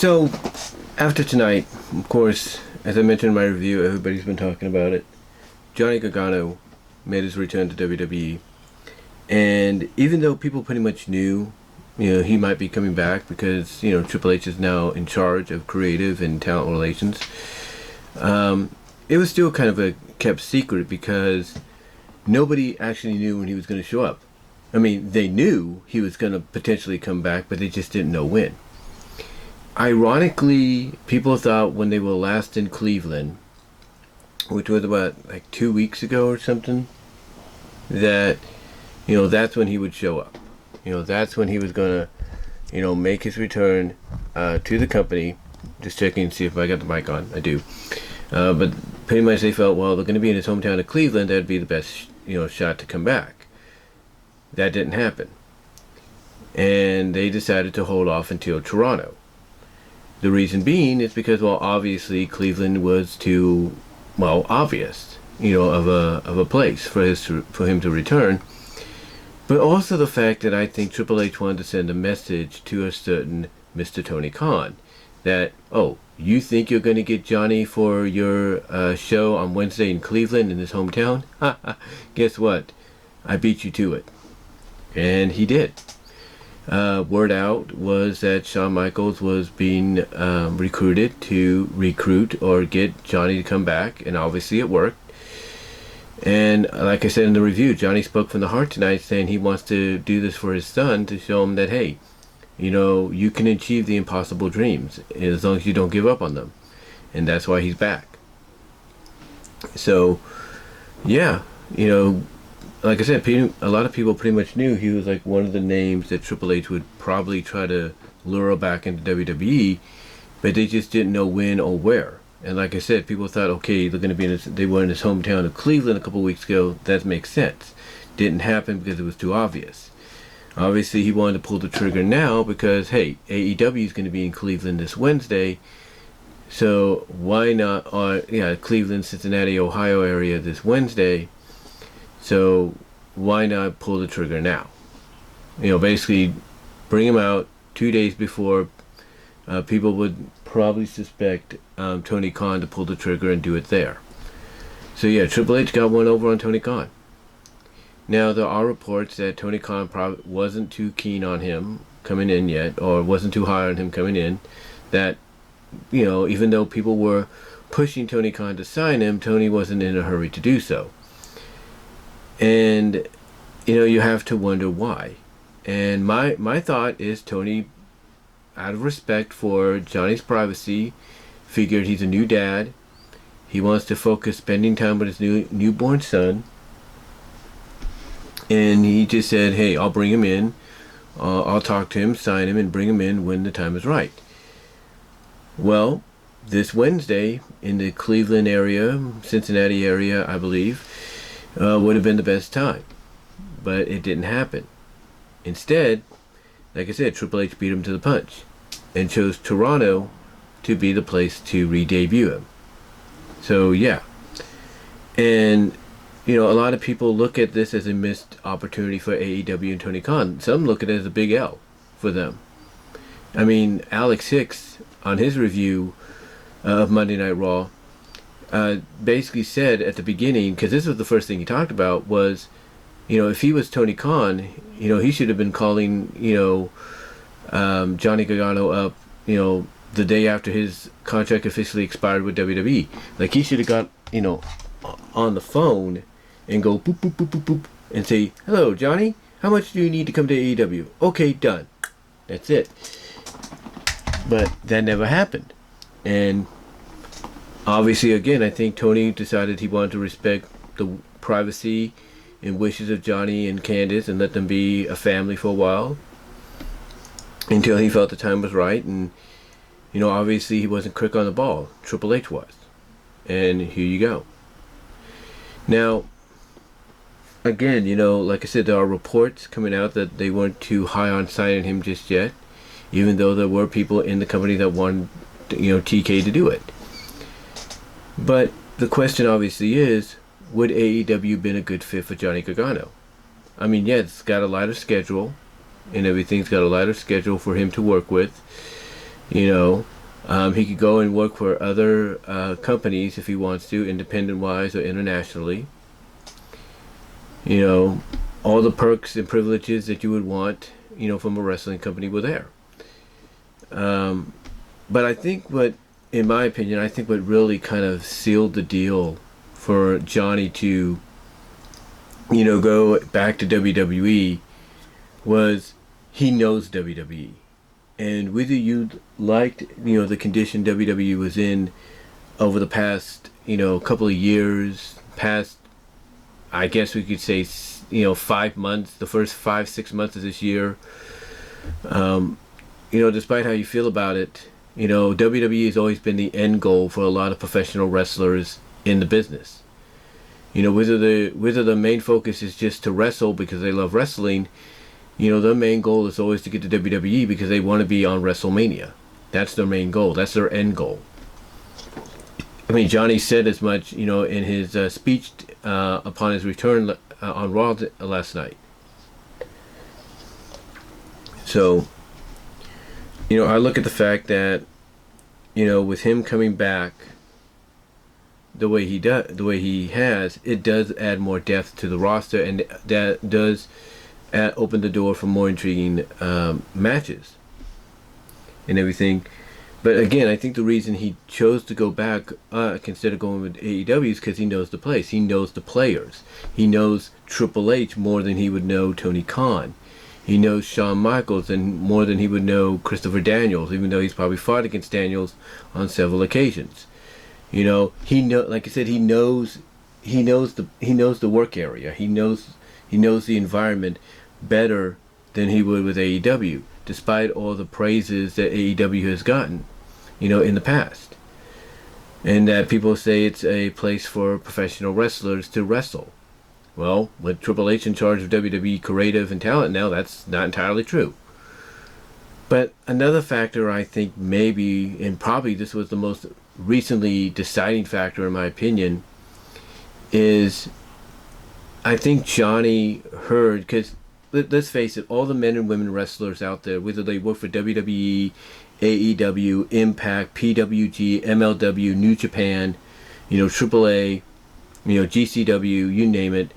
So, after tonight, of course, as I mentioned in my review, everybody's been talking about it. Johnny Gargano made his return to WWE. And even though people pretty much knew, he might be coming back because, Triple H is now in charge of creative and talent relations, it was still kind of a kept secret because nobody actually knew when he was going to show up. I mean, they knew he was going to potentially come back, but they just didn't know when. Ironically, people thought when they were last in Cleveland, which was about 2 weeks ago or something, that, that's when he would show up. That's when he was going to, make his return to the company. Just checking to see if I got the mic on. I do. But pretty much they felt, well, they're going to be in his hometown of Cleveland. That'd be the best, shot to come back. That didn't happen. And they decided to hold off until Toronto. The reason being is because, well, obviously Cleveland was too, obvious, of a place for him to return. But also the fact that I think Triple H wanted to send a message to a certain Mr. Tony Khan that, oh, you think you're going to get Johnny for your show on Wednesday in Cleveland in his hometown? Guess what? I beat you to it. And he did. Word out was that Shawn Michaels was being recruited to recruit or get Johnny to come back, and obviously it worked. And like I said in the review, Johnny spoke from the heart tonight, saying he wants to do this for his son to show him that, hey, you can achieve the impossible dreams as long as you don't give up on them. And that's why he's back. So, yeah, like I said, a lot of people pretty much knew he was one of the names that Triple H would probably try to lure back into WWE, but they just didn't know when or where. And like I said, people thought, okay, they're going to be they were in his hometown of Cleveland a couple weeks ago. That makes sense. Didn't happen because it was too obvious. Obviously, he wanted to pull the trigger now because, hey, AEW is going to be in Cleveland this Wednesday. So why not, Cleveland, Cincinnati, Ohio area this Wednesday. So why not pull the trigger now? Basically bring him out 2 days before people would probably suspect Tony Khan to pull the trigger and do it there. So yeah, Triple H got one over on Tony Khan. Now there are reports that Tony Khan probably wasn't too keen on him coming in yet, or wasn't too high on him coming in. That, even though people were pushing Tony Khan to sign him, Tony wasn't in a hurry to do so. And, you have to wonder why. And my thought is Tony, out of respect for Johnny's privacy, figured he's a new dad. He wants to focus spending time with his newborn son. And he just said, hey, I'll bring him in. I'll talk to him, sign him, and bring him in when the time is right. Well, this Wednesday in the Cleveland area, Cincinnati area, I believe, would have been the best time, but it didn't happen. Instead, like I said, Triple H beat him to the punch and chose Toronto to be the place to re-debut him. So yeah, and a lot of people look at this as a missed opportunity for AEW and Tony Khan. Some look at it as a big L for them. I mean, Alex Hicks on his review of Monday Night Raw basically said at the beginning, because this was the first thing he talked about, was, if he was Tony Khan, he should have been calling, Johnny Gargano up, the day after his contract officially expired with WWE. He should have got, on the phone and go boop, boop, boop, boop, boop, and say, hello, Johnny, how much do you need to come to AEW? Okay, done. That's it. But that never happened. And obviously, again, I think Tony decided he wanted to respect the privacy and wishes of Johnny and Candice and let them be a family for a while until he felt the time was right. And, obviously he wasn't quick on the ball. Triple H was. And here you go. Now, again, like I said, there are reports coming out that they weren't too high on signing him just yet, even though there were people in the company that wanted, TK to do it. But the question obviously is, would AEW been a good fit for Johnny Gargano? I mean, yeah, it's got a lighter schedule and everything's got a lighter schedule for him to work with. You know, he could go and work for other companies if he wants to, independent-wise or internationally. You know, all the perks and privileges that you would want, from a wrestling company were there. But I think in my opinion, I think what really kind of sealed the deal for Johnny to, go back to WWE was he knows WWE. And whether you liked, the condition WWE was in over the past, couple of years, past, I guess we could say, 5 months, the first 5-6 months of this year, despite how you feel about it, WWE has always been the end goal for a lot of professional wrestlers in the business. Whether the main focus is just to wrestle because they love wrestling, their main goal is always to get to WWE because they want to be on WrestleMania. That's their main goal. That's their end goal. I mean, Johnny said as much, in his speech upon his return on Raw last night. So, I look at the fact that, with him coming back the way he has, it does add more depth to the roster, and that does open the door for more intriguing matches and everything. But again, I think the reason he chose to go back instead of going with AEW is because he knows the place. He knows the players. He knows Triple H more than he would know Tony Khan. He knows Shawn Michaels and more than he would know Christopher Daniels, even though he's probably fought against Daniels on several occasions. Like I said, he knows the work area. He knows the environment better than he would with AEW, despite all the praises that AEW has gotten, in the past. And that people say it's a place for professional wrestlers to wrestle. Well, with Triple H in charge of WWE creative and talent now, that's not entirely true. But another factor I think maybe, and probably this was the most recently deciding factor in my opinion, is I think Johnny heard, because let's face it, all the men and women wrestlers out there, whether they work for WWE, AEW, Impact, PWG, MLW, New Japan, AAA, GCW, you name it,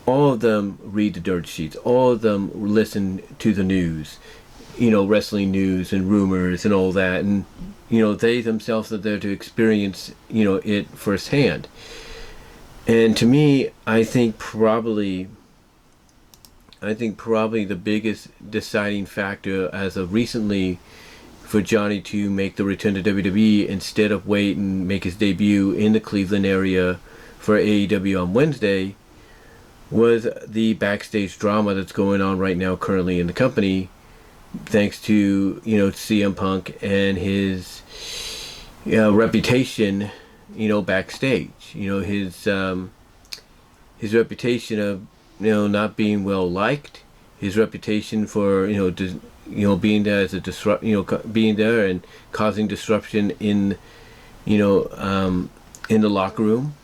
all of them read the dirt sheets. All of them listen to the news, wrestling news and rumors and all that. And, they themselves are there to experience, it firsthand. And to me, I think probably the biggest deciding factor as of recently for Johnny to make the return to WWE instead of wait and make his debut in the Cleveland area for AEW on Wednesday was the backstage drama that's going on right now currently in the company, thanks to CM Punk and his reputation backstage, his reputation of not being well liked, his reputation for being there as a being there and causing disruption in in the locker room.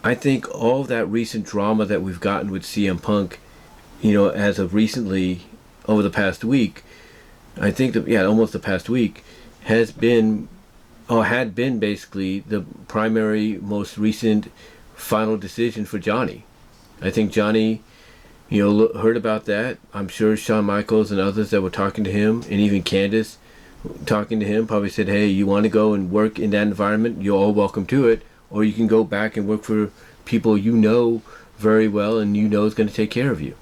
I think all of that recent drama that we've gotten with CM Punk, as of recently, over the past week, I think that, almost the past week, had been basically the primary, most recent final decision for Johnny. I think Johnny, heard about that. I'm sure Shawn Michaels and others that were talking to him, and even Candice talking to him, probably said, hey, you want to go and work in that environment? You're all welcome to it. Or you can go back and work for people very well and is going to take care of you.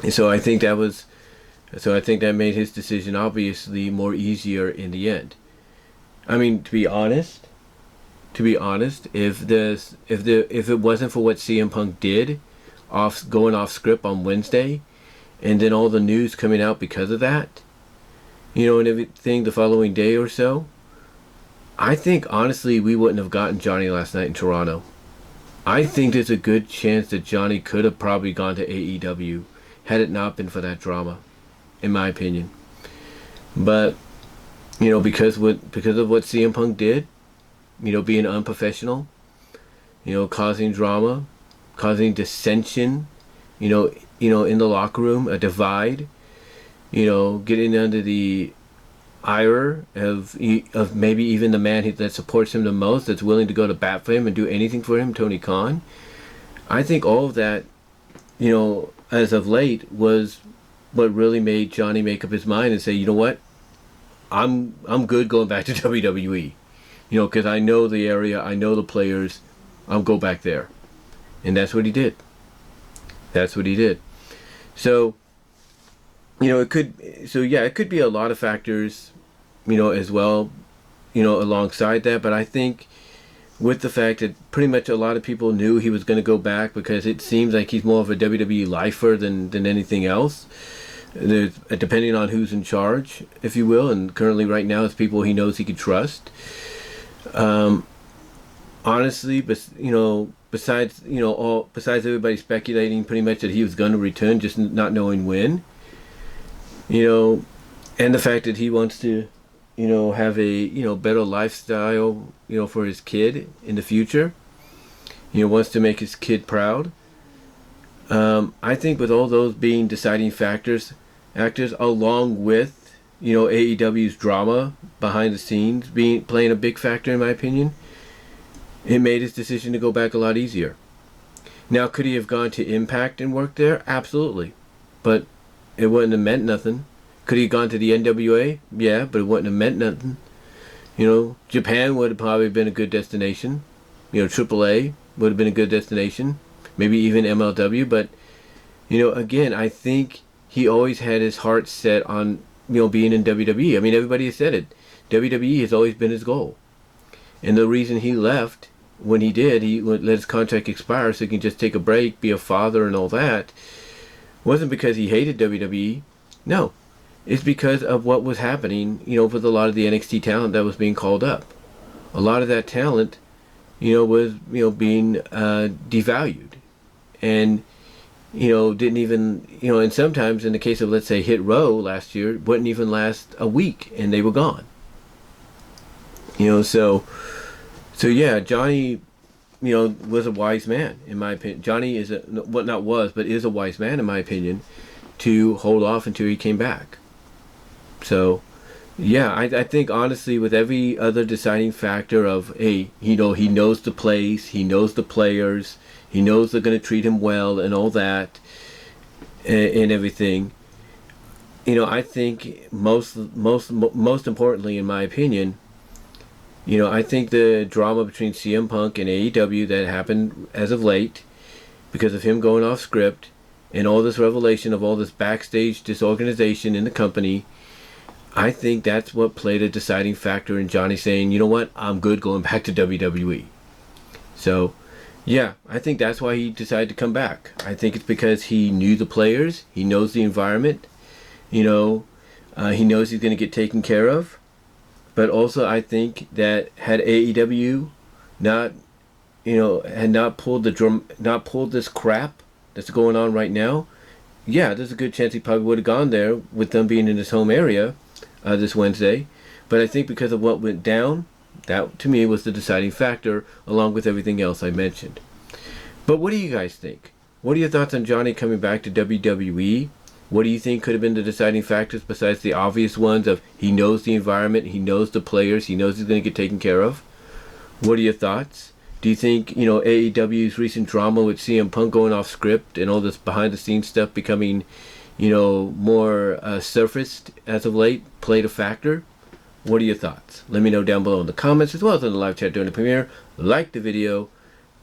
And so I think that made his decision obviously more easier in the end. I mean, to be honest, if it wasn't for what CM Punk did, going off script on Wednesday, and then all the news coming out because of that, and everything the following day or so, I think honestly we wouldn't have gotten Johnny last night in Toronto. I think there's a good chance that Johnny could have probably gone to AEW had it not been for that drama, in my opinion. But because of what CM Punk did, being unprofessional, causing drama, causing dissension, in the locker room, a divide, getting under the ire of maybe even the man that supports him the most, that's willing to go to bat for him and do anything for him, Tony Khan. I think all of that, as of late, was what really made Johnny make up his mind and say, you know what, I'm good going back to WWE, because I know the area, I know the players, I'll go back there. And that's what he did. So, it could be a lot of factors, as well, alongside that. But I think with the fact that pretty much a lot of people knew he was going to go back, because it seems like he's more of a WWE lifer than anything else. Depending on who's in charge, if you will, and currently right now it's people he knows he can trust. Honestly, besides everybody speculating pretty much that he was going to return, just not knowing when, and the fact that he wants to, have a better lifestyle, for his kid in the future, wants to make his kid proud. I think with all those being deciding factors, along with AEW's drama behind the scenes playing a big factor, in my opinion, it made his decision to go back a lot easier. Now, could he have gone to Impact and worked there? Absolutely, but it wouldn't have meant nothing. Could he have gone to the NWA? Yeah, but it wouldn't have meant nothing. Japan would have probably been a good destination. AAA would have been a good destination. Maybe even MLW, but again, I think he always had his heart set on, being in WWE. I mean, everybody has said it. WWE has always been his goal. And the reason he left, when he did, he let his contract expire so he can just take a break, be a father and all that, wasn't because he hated WWE. No. It's because of what was happening, with a lot of the NXT talent that was being called up. A lot of that talent, was, being devalued. And didn't even, and sometimes in the case of, let's say, Hit Row last year, wouldn't even last a week and they were gone. So yeah, Johnny, was a wise man, in my opinion. Johnny is is a wise man, in my opinion, to hold off until he came back. So, yeah, I think honestly, with every other deciding factor of, hey, he knows the place, he knows the players, he knows they're going to treat him well and all that, and everything. I think most importantly, in my opinion, I think the drama between CM Punk and AEW that happened as of late, because of him going off script, and all this revelation of all this backstage disorganization in the company, I think that's what played a deciding factor in Johnny saying, you know what, I'm good going back to WWE. So, yeah, I think that's why he decided to come back. I think it's because he knew the players, he knows the environment, he knows he's going to get taken care of. But also, I think that had AEW had not pulled this crap that's going on right now, yeah, there's a good chance he probably would have gone there with them being in his home area this Wednesday. But I think because of what went down, that to me was the deciding factor, along with everything else I mentioned. But what do you guys think? What are your thoughts on Johnny coming back to WWE? What do you think could have been the deciding factors besides the obvious ones of he knows the environment, he knows the players, he knows he's going to get taken care of? What are your thoughts? Do you think, AEW's recent drama with CM Punk going off script and all this behind-the-scenes stuff becoming, more surfaced as of late played a factor? What are your thoughts? Let me know down below in the comments, as well as in the live chat during the premiere. Like the video.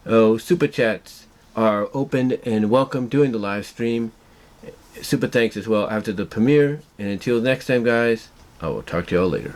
Super chats are open and welcome during the live stream. Super thanks as well after the premiere. And until next time, guys, I will talk to y'all later.